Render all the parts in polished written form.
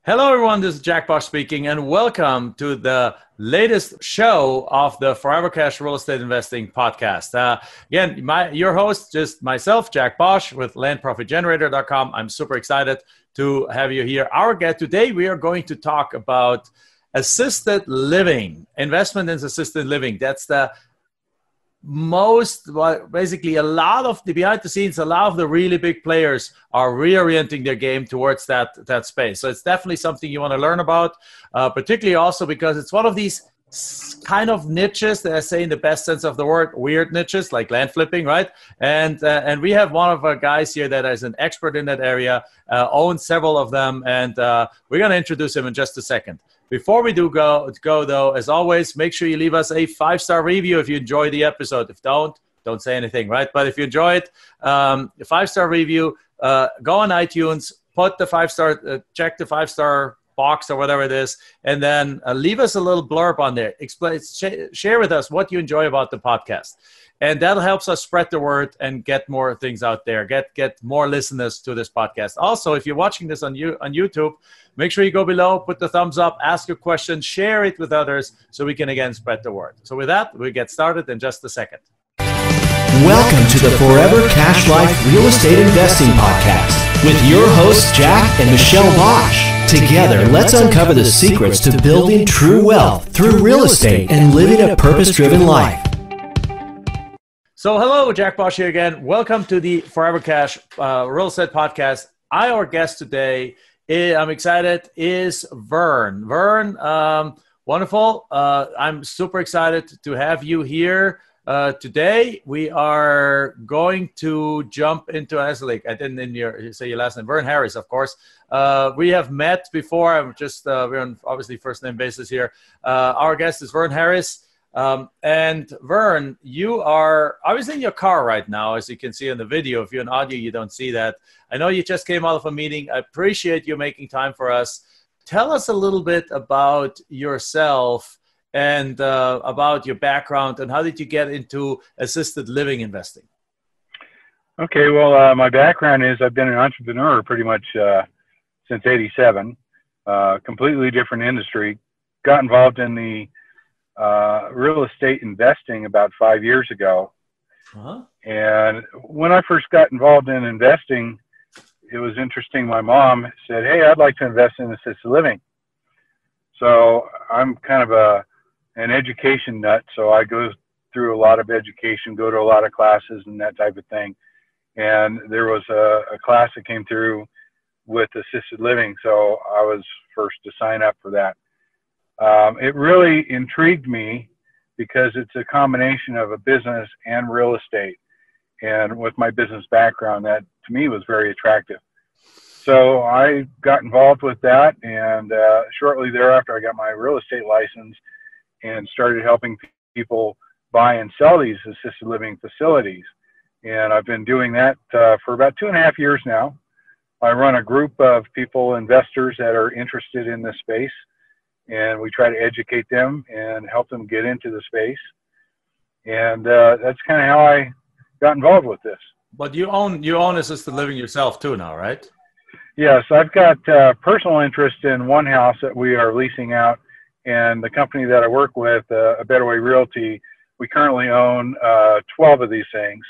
Hello, everyone. This is Jack Bosch speaking, and welcome to the latest show of the Forever Cash Real Estate Investing podcast. Again, your host, just myself, Jack Bosch with landprofitgenerator.com. I'm super excited to have you here. Our guest today, we are going to talk about assisted living, investment in assisted living. That's the basically a lot of the behind the scenes, a lot of the really big players are reorienting their game towards that space. So it's definitely something you want to learn about, particularly also because it's one of these kind of niches that I say in the best sense of the word, weird niches like land flipping, right? And we have one of our guys here that is an expert in that area, owns several of them, and we're going to introduce him in just a second. Before we do go though, as always, make sure you leave us a 5-star review if you enjoy the episode. If don't say anything, right? But if you enjoy it, a 5-star review, go on iTunes, put the 5-star, check the 5-star box or whatever it is, and then leave us a little blurb on there. Share with us what you enjoy about the podcast. And that helps us spread the word and get more things out there, get more listeners to this podcast. Also, if you're watching this on YouTube, make sure you go below, put the thumbs up, ask your question, share it with others so we can, again, spread the word. So with that, we'll get started in just a second. Welcome to the Forever Cash Life Real Estate Investing Podcast with your hosts, Jack and Michelle Bosch. Together, let's uncover the secrets to building true wealth through real estate and living a purpose-driven life. So hello, Jack Bosch here again. Welcome to the Forever Cash Real Estate Podcast. Our guest today, I'm excited, is Vern. Vern, wonderful. I'm super excited to have you here today. We are going to jump into, I didn't say your last name, Vern Harris, of course. We have met before. We're on obviously first name basis here. Our guest is Vern Harris. And Vern, I was in your car right now, as you can see in the video. If you're in audio, you don't see that. I know you just came out of a meeting. I appreciate you making time for us. Tell us a little bit about yourself and about your background and how did you get into assisted living investing? Okay, well, my background is I've been an entrepreneur pretty much since '87, completely different industry. Got involved in the real estate investing about 5 years ago. Uh-huh. And when I first got involved in investing, it was interesting. My mom said, "Hey, I'd like to invest in assisted living." So I'm kind of an education nut. So I go through a lot of education, go to a lot of classes and that type of thing. And there was a class that came through with assisted living. So I was first to sign up for that. It really intrigued me because it's a combination of a business and real estate. And with my business background, that to me was very attractive. So I got involved with that. And shortly thereafter, I got my real estate license and started helping people buy and sell these assisted living facilities. And I've been doing that for about 2.5 years now. I run a group of people, investors that are interested in this space. And we try to educate them and help them get into the space. And that's kind of how I got involved with this. But you own assisted living yourself too now, right? Yes, I've got personal interest in one house that we are leasing out. And the company that I work with, A Better Way Realty, we currently own 12 of these things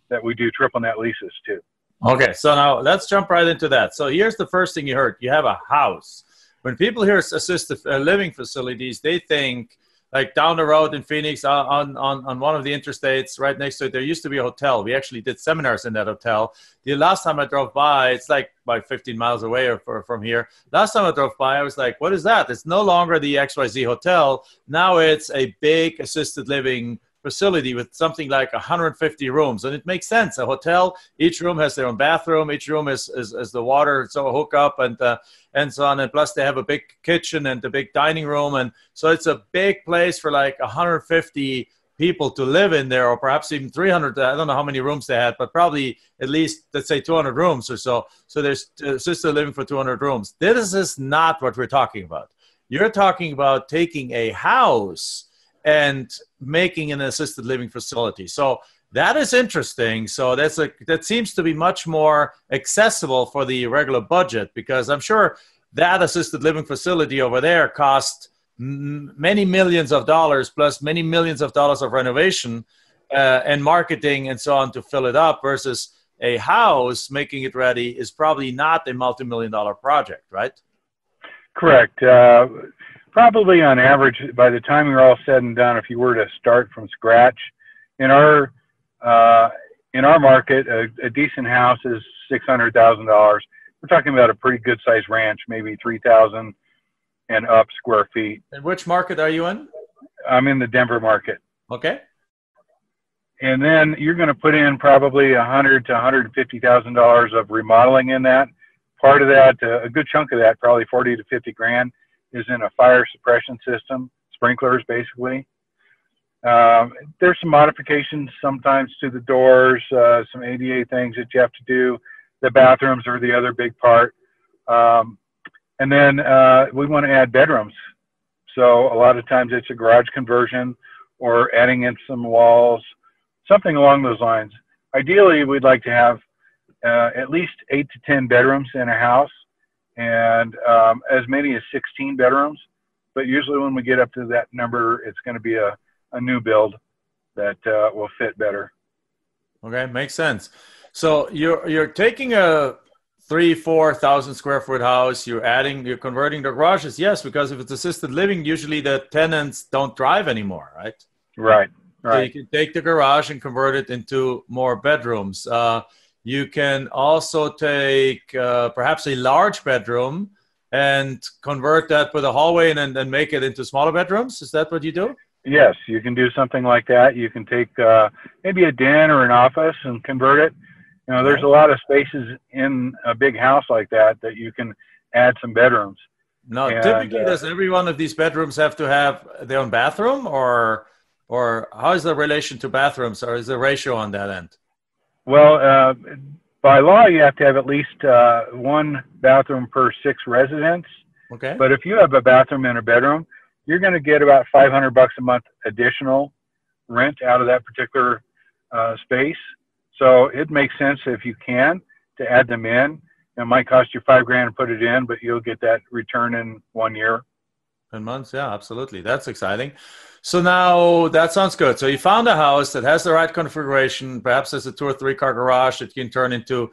that we do triple net leases to. Okay, so now let's jump right into that. So here's the first thing you heard. You have a house. When people hear assisted living facilities, they think like down the road in Phoenix on one of the interstates right next to it, there used to be a hotel. We actually did seminars in that hotel. The last time I drove by, it's like about 15 miles away from here. Last time I drove by, I was like, what is that? It's no longer the XYZ hotel. Now it's a big assisted living facility with something like 150 rooms. And it makes sense. A hotel, each room has their own bathroom. Each room is the water, so a hookup and so on. And plus they have a big kitchen and a big dining room. And so it's a big place for like 150 people to live in there, or perhaps even 300. I don't know how many rooms they had, but probably at least, let's say 200 rooms or so. So there's assisted living for 200 rooms. This is not what we're talking about. You're talking about taking a house and making an assisted living facility. So that is interesting. So that seems to be much more accessible for the regular budget, because I'm sure that assisted living facility over there cost many millions of dollars plus many millions of dollars of renovation and marketing and so on to fill it up, versus a house making it ready is probably not a multi-million-dollar project, right? Correct. Probably on average, by the time you're all said and done, if you were to start from scratch, in our market, a decent house is $600,000. We're talking about a pretty good sized ranch, maybe 3,000 and up square feet. And which market are you in? I'm in the Denver market. Okay. And then you're going to put in probably $100,000 to $150,000 of remodeling in that. Part of that, a good chunk of that, probably 40 to 50 grand, is in a fire suppression system, sprinklers basically. There's some modifications sometimes to the doors, some ADA things that you have to do. The bathrooms are the other big part. And then we want to add bedrooms. So a lot of times it's a garage conversion or adding in some walls, something along those lines. Ideally, we'd like to have at least 8 to 10 bedrooms in a house, and as many as 16 bedrooms. But usually when we get up to that number, it's going to be a new build that will fit better. Okay, makes sense. So you're taking a 3,000-4,000 square foot house, you're converting the garages. Yes, because if it's assisted living, usually the tenants don't drive anymore, right? Right. So you can take the garage and convert it into more bedrooms. You can also take perhaps a large bedroom and convert that with a hallway and then make it into smaller bedrooms. Is that what you do? Yes, you can do something like that. You can take maybe a den or an office and convert it. You know, there's a lot of spaces in a big house like that you can add some bedrooms. Now, typically, does every one of these bedrooms have to have their own bathroom, or how is the relation to bathrooms, or is the ratio on that end? Well, by law, you have to have at least one bathroom per 6 residents. Okay. But if you have a bathroom and a bedroom, you're going to get about $500 a month additional rent out of that particular space. So it makes sense if you can to add them in. It might cost you $5 grand to put it in, but you'll get that return in 1 year. 10 months, yeah, absolutely. That's exciting. So now that sounds good. So you found a house that has the right configuration. Perhaps there's a 2 or 3 car garage that you can turn into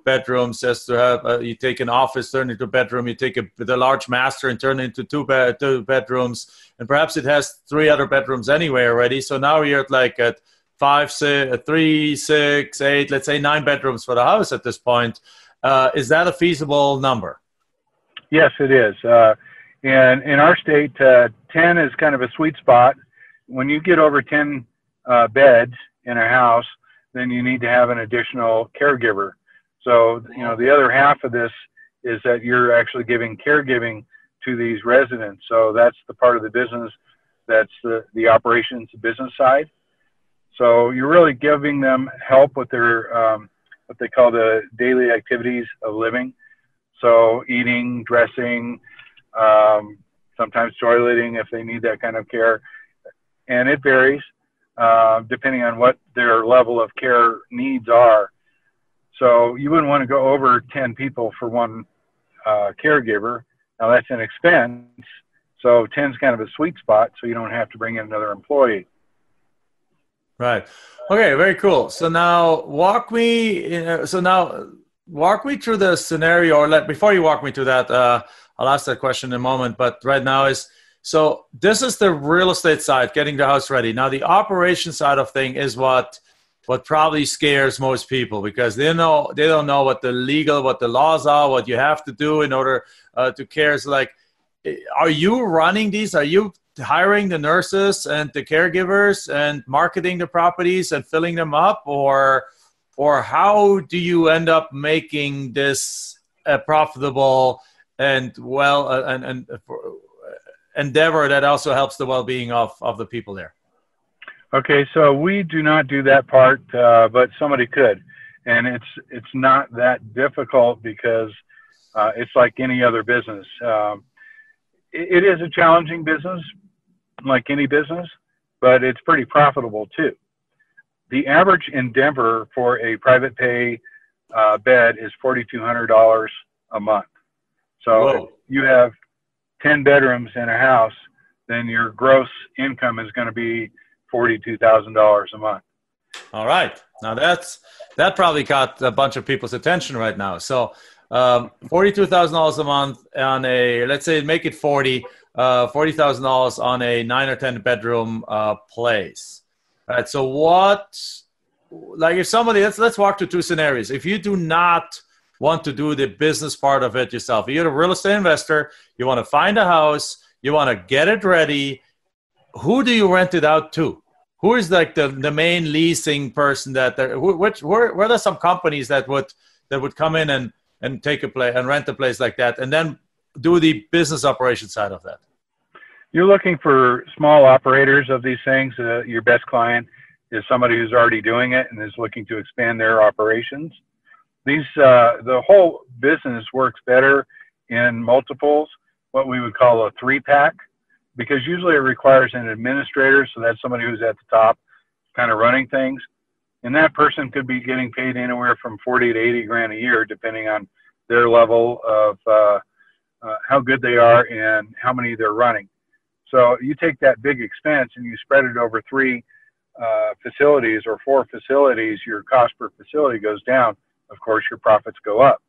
bedrooms. Just to have you take an office, turn it into a bedroom. You take the large master and turn it into two bedrooms, and perhaps it has 3 other bedrooms anyway already. So now you're at 5, 6, 3, 6, 8, let's say 9 bedrooms for the house at this point. Is that a feasible number? Yes, it is. And in our state, 10 is kind of a sweet spot. When you get over 10 beds in a house, then you need to have an additional caregiver. So, you know, the other half of this is that you're actually giving caregiving to these residents. So that's the part of the business that's the operations business side. So you're really giving them help with their what they call the daily activities of living. So eating, dressing, sometimes toileting if they need that kind of care. And it varies depending on what their level of care needs are. So you wouldn't want to go over 10 people for one caregiver. Now that's an expense. So 10 is kind of a sweet spot, so you don't have to bring in another employee. Right. Okay. Very cool. So now walk me through the scenario, or before you walk me through that, I'll ask that question in a moment. But right now so this is the real estate side, getting the house ready. Now the operation side of thing is what probably scares most people, because they don't know what the laws are, what you have to do in order to care. So are you running these? Are you hiring the nurses and the caregivers and marketing the properties and filling them up, or how do you end up making this a profitable and endeavor that also helps the well-being of the people there? Okay, so we do not do that part, but somebody could, and it's not that difficult because it's like any other business. It is a challenging business, like any business, but it's pretty profitable too. The average in Denver for a private pay bed is $4,200 a month. So Whoa. if you have 10 bedrooms in a house, then your gross income is going to be $42,000 a month. All right. Now that probably caught a bunch of people's attention right now. So $42,000 a month on a, let's say make it $40,000 on a 9 or 10 bedroom place. All right. So like if somebody, let's walk through two scenarios. If you do not want to do the business part of it yourself, you're a real estate investor, you want to find a house, you want to get it ready, who do you rent it out to? Who is like the main leasing person where are some companies that would come in and take a place and rent a place like that and then do the business operation side of that? You're looking for small operators of these things. Your best client is somebody who's already doing it and is looking to expand their operations. The whole business works better in multiples, what we would call a 3-pack. Because usually it requires an administrator, so that's somebody who's at the top kind of running things. And that person could be getting paid anywhere from 40 to 80 grand a year, depending on their level of how good they are and how many they're running. So you take that big expense and you spread it over 3 facilities or 4 facilities, your cost per facility goes down. Of course, your profits go up.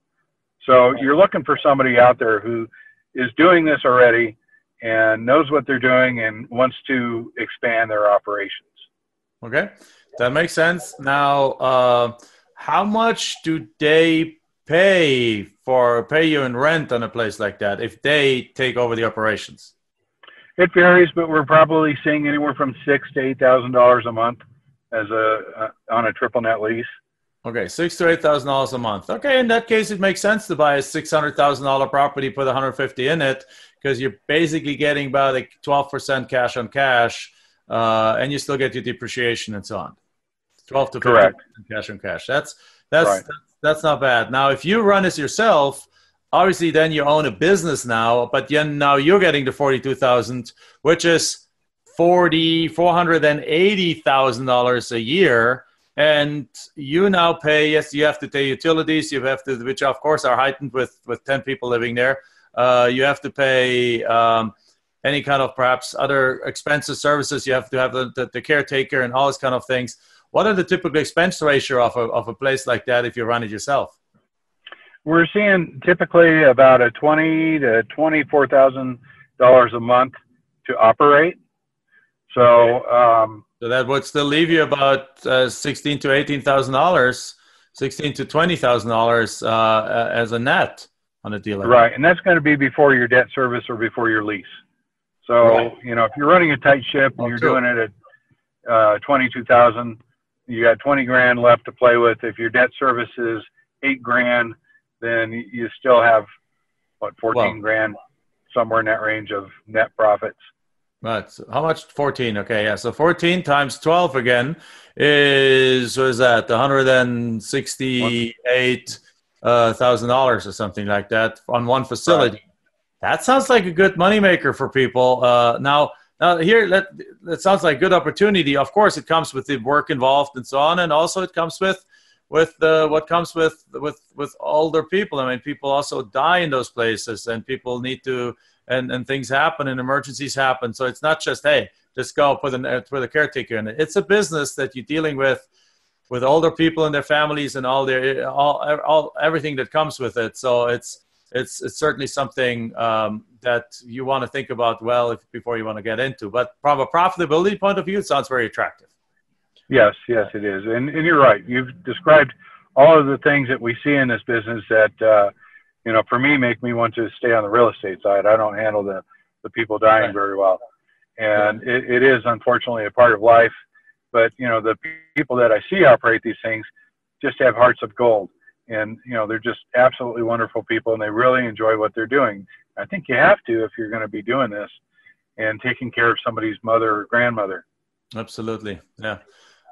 So you're looking for somebody out there who is doing this already and knows what they're doing and wants to expand their operations. Okay, that makes sense. Now, how much do they pay you in rent on a place like that if they take over the operations? It varies, but we're probably seeing anywhere from $6,000 to $8,000 a month as on a triple net lease. Okay, $6,000 to $8,000 a month. Okay, in that case, it makes sense to buy a $600,000 property, put $150 in it, because you're basically getting about a 12% cash on cash, and you still get your depreciation and so on. 12 to 15% cash on cash. That's not bad. Now, if you run this yourself, obviously then you own a business now, but now you're getting the $42,000, which is $480,000 a year. And you now pay, yes, you have to pay utilities, which of course are heightened with 10 people living there. You have to pay any kind of perhaps other expenses, services. You have to have the caretaker and all these kind of things. What are the typical expense ratio of a place like that if you run it yourself? We're seeing typically about a $20,000 to $24,000 a month to operate. So that would still leave you about $16,000 to $18,000, $16,000 to $20,000 as a net on a deal. Right, and that's going to be before your debt service or before your lease. So if you're running a tight ship and you're doing it at $22,000, you got 20 grand left to play with. If your debt service is $8 grand, then you still have 14 grand, somewhere in that range of net profits. Right. So how much? 14. Okay. Yeah. So 14 times 12 again is, what is that? $168,000 or something like that on one facility. Right. That sounds like a good moneymaker for people. Now here, that sounds like a good opportunity. Of course, it comes with the work involved and so on. And also it comes with what comes with older people. I mean, people also die in those places and people need to, and things happen and emergencies happen. So it's not just, hey, just go put a caretaker in it. It's a business that you're dealing with older people and their families and all everything that comes with it. So it's certainly something that you want to think about before you want to get into. But from a profitability point of view, it sounds very attractive. Yes, it is. And you're right. You've described all of the things that we see in this business that, for me, make me want to stay on the real estate side. I don't handle the people dying very well. And it is, unfortunately, a part of life. But, the people that I see operate these things just have hearts of gold. And, they're just absolutely wonderful people, and they really enjoy what they're doing. I think you have to if you're going to be doing this and taking care of somebody's mother or grandmother. Absolutely. Yeah.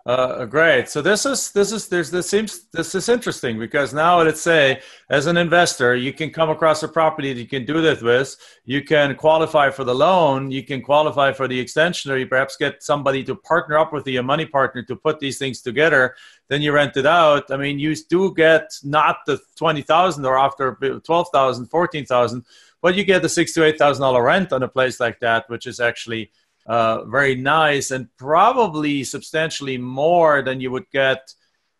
Great. So this is interesting because now let's say as an investor, you can come across a property that you can do this with. You can qualify for the loan. You can qualify for the extension, or you perhaps get somebody to partner up with you, a money partner, to put these things together. Then you rent it out. I mean, you do get not the 20,000 or after 12,000, 14,000, but you get the $6,000 to $8,000 rent on a place like that, which is actually very nice, and probably substantially more than you would get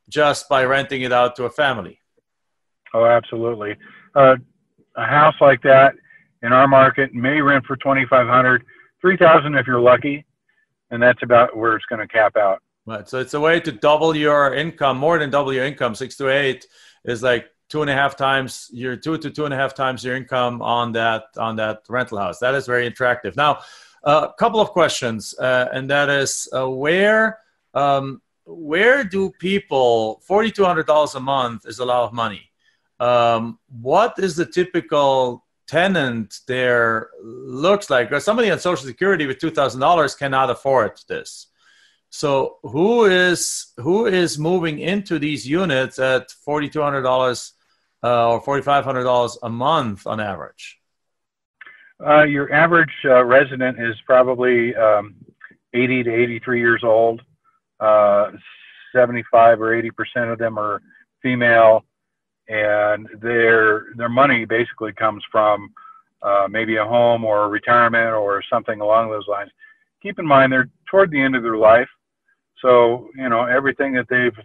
just by renting it out to a family. Oh, absolutely. A house like that in our market may rent for $2,500, $3,000 if you're lucky, and that's about where it's going to cap out. Right. So it's a way to double your income, more than double your income. 6 to 8 is like 2.5 times your 2 to 2.5 times your income on that rental house. That is very attractive. Now, a couple of questions, and that is where do people, $4,200 a month is a lot of money. What is the typical tenant there looks like? Because somebody on Social Security with $2,000 cannot afford this. So who is moving into these units at $4,200 or $4,500 a month on average? Your average resident is probably 80 to 83 years old. 75 or 80% of them are female, and their money basically comes from maybe a home or a retirement or something along those lines. Keep in mind they're toward the end of their life, so everything that they've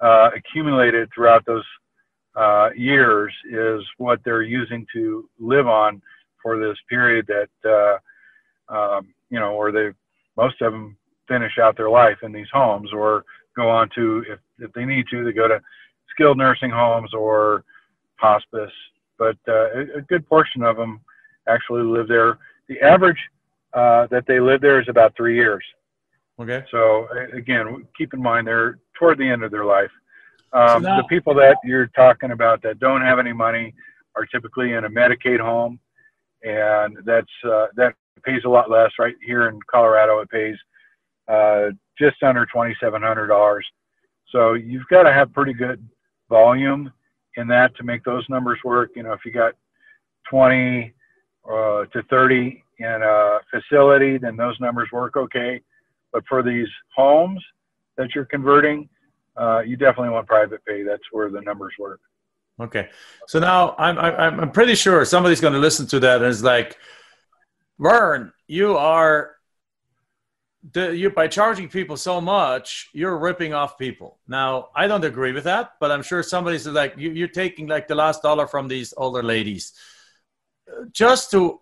accumulated throughout those years is what they're using to live on for this period that, where most of them finish out their life in these homes, or go on to, if they need to, they go to skilled nursing homes or hospice. But a good portion of them actually live there. The average that they live there is about 3 years. Okay. So again, keep in mind they're toward the end of their life. So now, the people that you're talking about that don't have any money are typically in a Medicaid home, and that pays a lot less. Right here in Colorado, it pays just under $2,700. So you've got to have pretty good volume in that to make those numbers work. If you got 20 to 30 in a facility, then those numbers work okay. But for these homes that you're converting, you definitely want private pay. That's where the numbers work. Okay. So now I'm pretty sure somebody's going to listen to that and is like, Vern, by charging people so much, you're ripping off people. Now, I don't agree with that, but I'm sure somebody's like, you're taking like the last dollar from these older ladies. Just for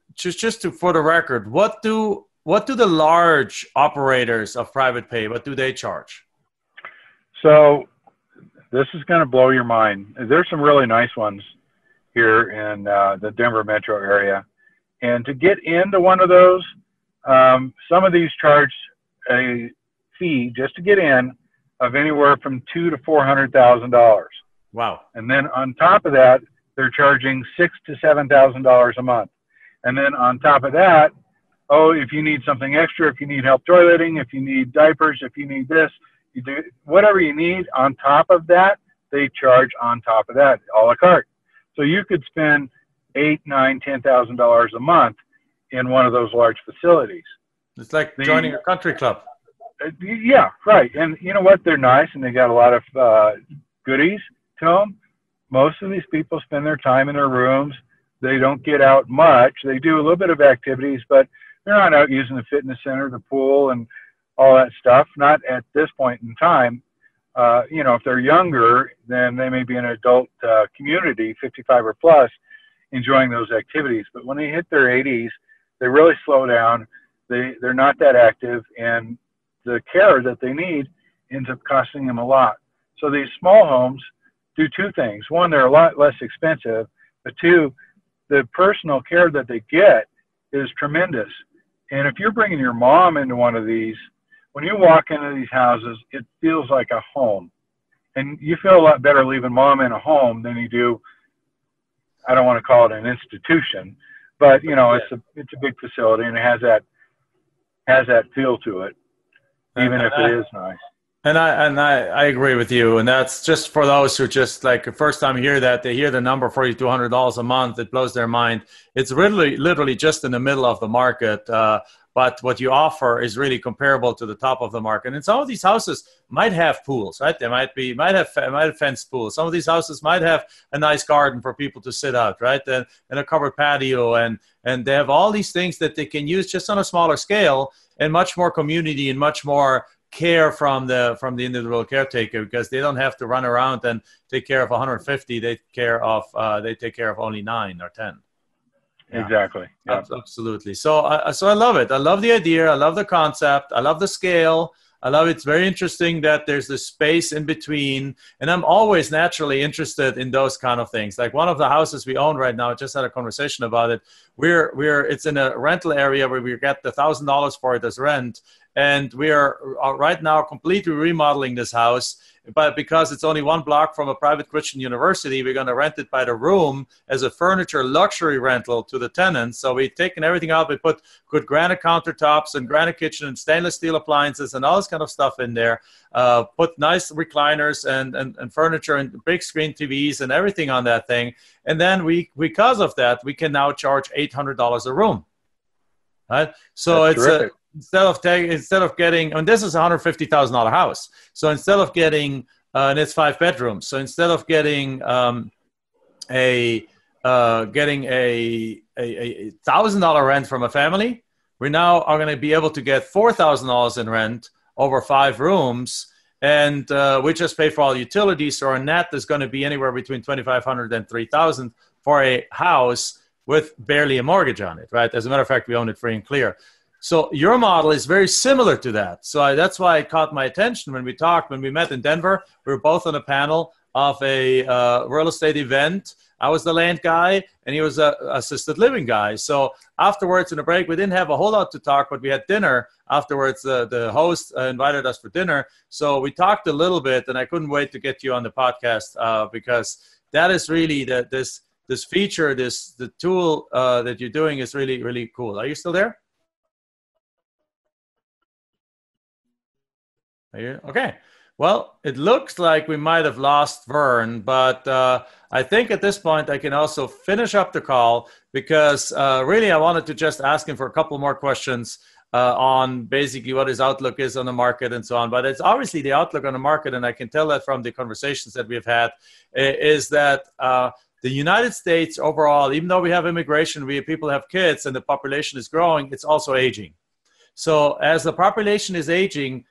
the record, what do the large operators of private pay, what do they charge? So this is going to blow your mind. There's some really nice ones here in the Denver metro area. And to get into one of those, some of these charge a fee just to get in of anywhere from $200,000 to $400,000. Wow. And then on top of that, they're charging $6,000 to $7,000 a month. And then on top of that, if you need something extra, if you need help toileting, if you need diapers, if you need this, you do whatever you need on top of that, they charge on top of that, a la carte. So you could spend $8,000, $9,000, $10,000 a month in one of those large facilities. It's like joining a country club. Yeah, right. And you know what? They're nice, and they got a lot of goodies to them. Most of these people spend their time in their rooms. They don't get out much. They do a little bit of activities, but they're not out using the fitness center, the pool, and all that stuff. Not at this point in time. If they're younger, then they may be in an adult community, 55 or plus, enjoying those activities. But when they hit their 80s, they really slow down. They're not that active, and the care that they need ends up costing them a lot. So these small homes do two things. One, they're a lot less expensive, but two, the personal care that they get is tremendous. And if you're bringing your mom into one of these, when you walk into these houses, it feels like a home. And you feel a lot better leaving mom in a home than you do, I don't want to call it an institution, but it's a big facility, and it has that feel to it, even if it is nice. And I agree with you. And that's just for those who just like the first time hear that, they hear the number $4,200 a month, it blows their mind. It's literally just in the middle of the market. But what you offer is really comparable to the top of the market. And some of these houses might have pools, right? They might have fenced pools. Some of these houses might have a nice garden for people to sit out, right? And a covered patio, and they have all these things that they can use just on a smaller scale, and much more community and much more care from the individual caretaker, because they don't have to run around and take care of 150. They take care of only 9 or 10. Yeah. Exactly. Yeah. Absolutely. So I love it. I love the idea. I love the concept. I love the scale. I love it. It's very interesting that there's this space in between, and I'm always naturally interested in those kind of things. Like one of the houses we own right now, I just had a conversation about it. It's in a rental area where we get the $1,000 for it as rent, and we are right now completely remodeling this house. But because it's only 1 block from a private Christian university, we're going to rent it by the room as a furniture luxury rental to the tenants. So we've taken everything out. We put good granite countertops and granite kitchen and stainless steel appliances and all this kind of stuff in there. Put nice recliners and furniture and big screen TVs and everything on that thing. And then because of that, we can now charge $800 a room. Right? So That's terrific. Instead of getting, and this is a $150,000 house. So instead of getting, and it's 5 bedrooms. So instead of getting a $1,000 rent from a family, we now are going to be able to get $4,000 in rent over 5 rooms, and we just pay for all utilities. So our net is going to be anywhere between $2,500 and $3,000 for a house with barely a mortgage on it, right? As a matter of fact, we own it free and clear. So your model is very similar to that. So that's why it caught my attention when we met in Denver. We were both on a panel of a real estate event. I was the land guy, and he was a assisted living guy. So afterwards, in a break, we didn't have a whole lot to talk, but we had dinner afterwards. The host invited us for dinner. So we talked a little bit, and I couldn't wait to get you on the podcast because that is really this feature, the tool that you're doing is really, really cool. Are you still there? Okay. Well, it looks like we might have lost Vern, but I think at this point I can also finish up the call because really I wanted to just ask him for a couple more questions on basically what his outlook is on the market and so on. But it's obviously the outlook on the market, and I can tell that from the conversations that we've had, is that the United States overall, even though we have immigration, people have kids and the population is growing, it's also aging. So as the population is aging,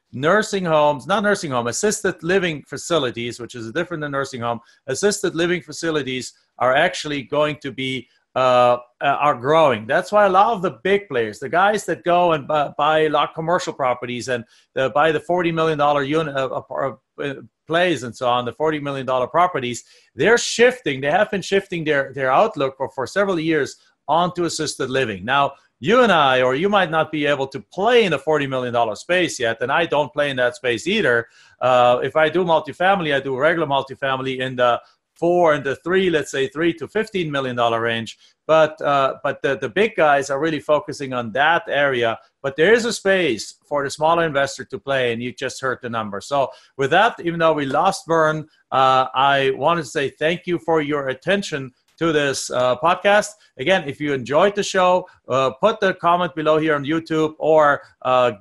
assisted living facilities, which is different than nursing home, assisted living facilities are actually going to be, are growing. That's why a lot of the big players, the guys that go and buy a lot of commercial properties and buy the $40 million unit plays and so on, the $40 million properties, they have been shifting their outlook for several years onto assisted living. Now, you and I, or you might not be able to play in a $40 million space yet, and I don't play in that space either. If I do multifamily, I do regular multifamily in the 4 and the 3, let's say $3 to $15 million range. But the big guys are really focusing on that area. But there is a space for the smaller investor to play, and you just heard the number. So with that, even though we lost Vern, I want to say thank you for your attention to this podcast. Again, if you enjoyed the show, put the comment below here on YouTube, or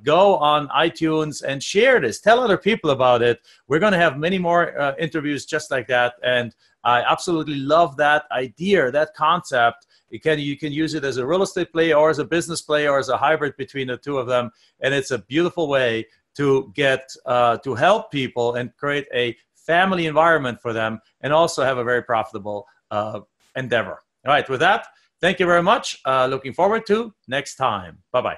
go on iTunes and share this. Tell other people about it. We're going to have many more interviews just like that. And I absolutely love that idea, that concept. You can use it as a real estate play or as a business play or as a hybrid between the two of them. And it's a beautiful way to get to help people and create a family environment for them, and also have a very profitable endeavor. All right, with that, thank you very much. Looking forward to next time. Bye-bye.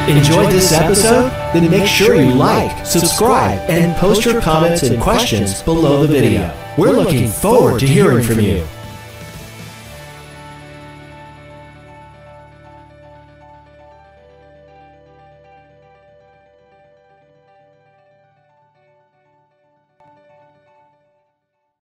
Enjoyed this episode? Then make sure you like, subscribe, and post your comments and questions below the video. We're looking forward to hearing from you.